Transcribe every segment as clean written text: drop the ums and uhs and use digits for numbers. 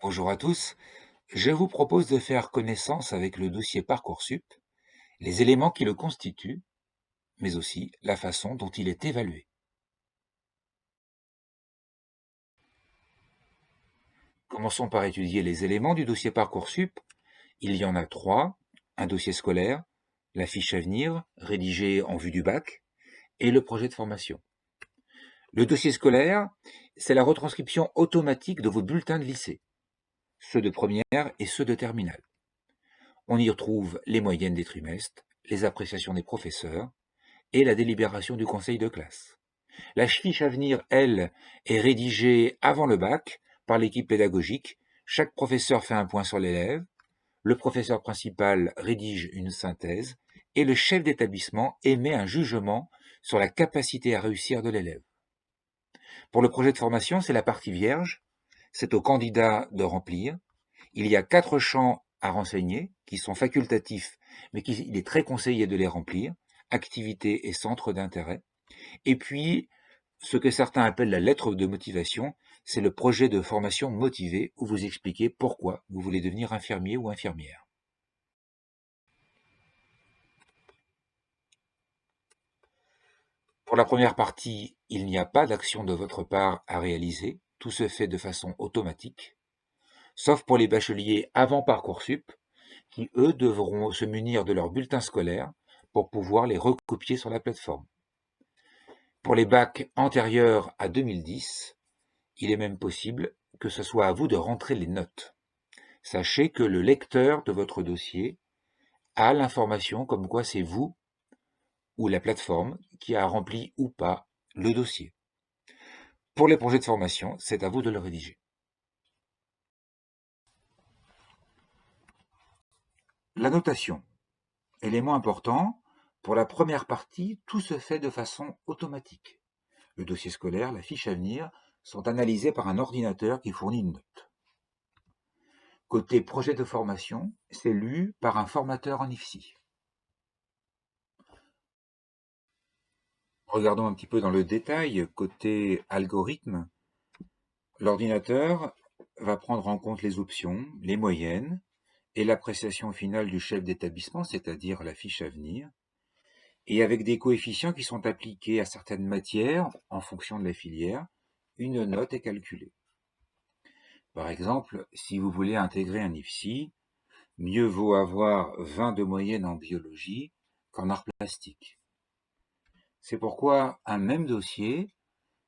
Bonjour à tous, je vous propose de faire connaissance avec le dossier Parcoursup, les éléments qui le constituent, mais aussi la façon dont il est évalué. Commençons par étudier les éléments du dossier Parcoursup. Il y en a trois: un dossier scolaire, la fiche à venir, rédigée en vue du bac, et le projet de formation. Le dossier scolaire, c'est la retranscription automatique de vos bulletins de lycée, ceux de première et ceux de terminale. On y retrouve les moyennes des trimestres, les appréciations des professeurs et la délibération du conseil de classe. La fiche à venir, elle, est rédigée avant le bac par l'équipe pédagogique. Chaque professeur fait un point sur l'élève, le professeur principal rédige une synthèse et le chef d'établissement émet un jugement sur la capacité à réussir de l'élève. Pour le projet de formation, c'est la partie vierge, c'est au candidat de remplir. Il y a 4 champs à renseigner qui sont facultatifs, mais il est très conseillé de les remplir: activités et centres d'intérêt. Et puis, ce que certains appellent la lettre de motivation, c'est le projet de formation motivé où vous expliquez pourquoi vous voulez devenir infirmier ou infirmière. Pour la première partie, il n'y a pas d'action de votre part à réaliser, tout se fait de façon automatique, sauf pour les bacheliers avant Parcoursup, qui eux devront se munir de leur bulletin scolaire pour pouvoir les recopier sur la plateforme. Pour les bacs antérieurs à 2010, il est même possible que ce soit à vous de rentrer les notes. Sachez que le lecteur de votre dossier a l'information comme quoi c'est vous ou la plateforme qui a rempli ou pas le dossier. Pour les projets de formation, c'est à vous de le rédiger. La notation. Élément important, pour la première partie, tout se fait de façon automatique. Le dossier scolaire, la fiche à venir sont analysés par un ordinateur qui fournit une note. Côté projet de formation, c'est lu par un formateur en IFSI. Regardons un petit peu dans le détail. Côté algorithme, l'ordinateur va prendre en compte les options, les moyennes et l'appréciation finale du chef d'établissement, c'est-à-dire la fiche à venir, et avec des coefficients qui sont appliqués à certaines matières en fonction de la filière, une note est calculée. Par exemple, si vous voulez intégrer un IFSI, mieux vaut avoir 20 de moyenne en biologie qu'en arts plastiques. C'est pourquoi un même dossier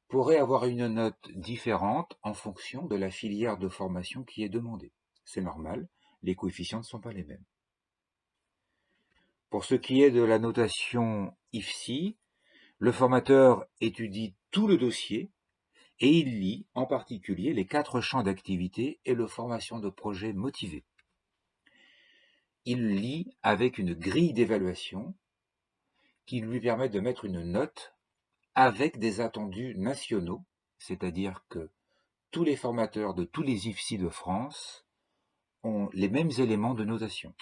pourrait avoir une note différente en fonction de la filière de formation qui est demandée. C'est normal, les coefficients ne sont pas les mêmes. Pour ce qui est de la notation IFSI, le formateur étudie tout le dossier et il lit en particulier les 4 champs d'activité et le formation de projet motivé. Il lit avec une grille d'évaluation qui lui permet de mettre une note avec des attendus nationaux, c'est-à-dire que tous les formateurs de tous les IFSI de France ont les mêmes éléments de notation.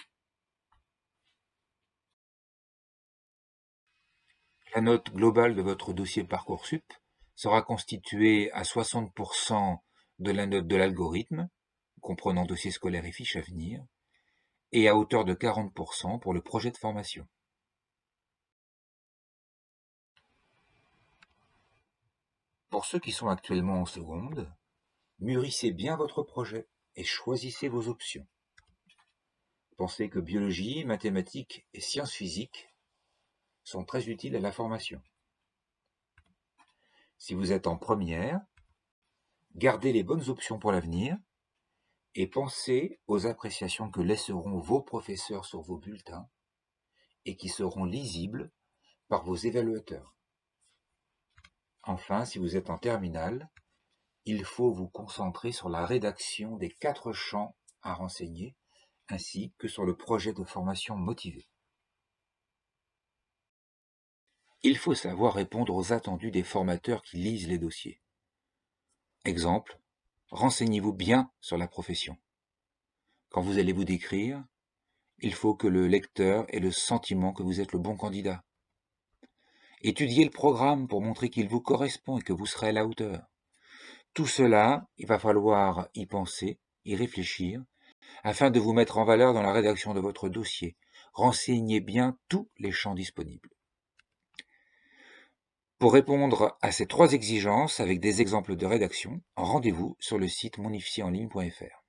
La note globale de votre dossier Parcoursup sera constituée à 60% de la note de l'algorithme, comprenant dossier scolaire et fiche à venir, et à hauteur de 40% pour le projet de formation. Pour ceux qui sont actuellement en seconde, mûrissez bien votre projet et choisissez vos options. Pensez que biologie, mathématiques et sciences physiques sont très utiles à la formation. Si vous êtes en première, gardez les bonnes options pour l'avenir et pensez aux appréciations que laisseront vos professeurs sur vos bulletins et qui seront lisibles par vos évaluateurs. Enfin, si vous êtes en terminale, il faut vous concentrer sur la rédaction des 4 champs à renseigner ainsi que sur le projet de formation motivé. Il faut savoir répondre aux attendus des formateurs qui lisent les dossiers. Exemple, renseignez-vous bien sur la profession. Quand vous allez vous décrire, il faut que le lecteur ait le sentiment que vous êtes le bon candidat. Étudiez le programme pour montrer qu'il vous correspond et que vous serez à la hauteur. Tout cela, il va falloir y penser y réfléchir, afin de vous mettre en valeur dans la rédaction de votre dossier. Renseignez bien tous les champs disponibles. Pour répondre à ces 3 exigences avec des exemples de rédaction, rendez-vous sur le site monofficierinligne.fr.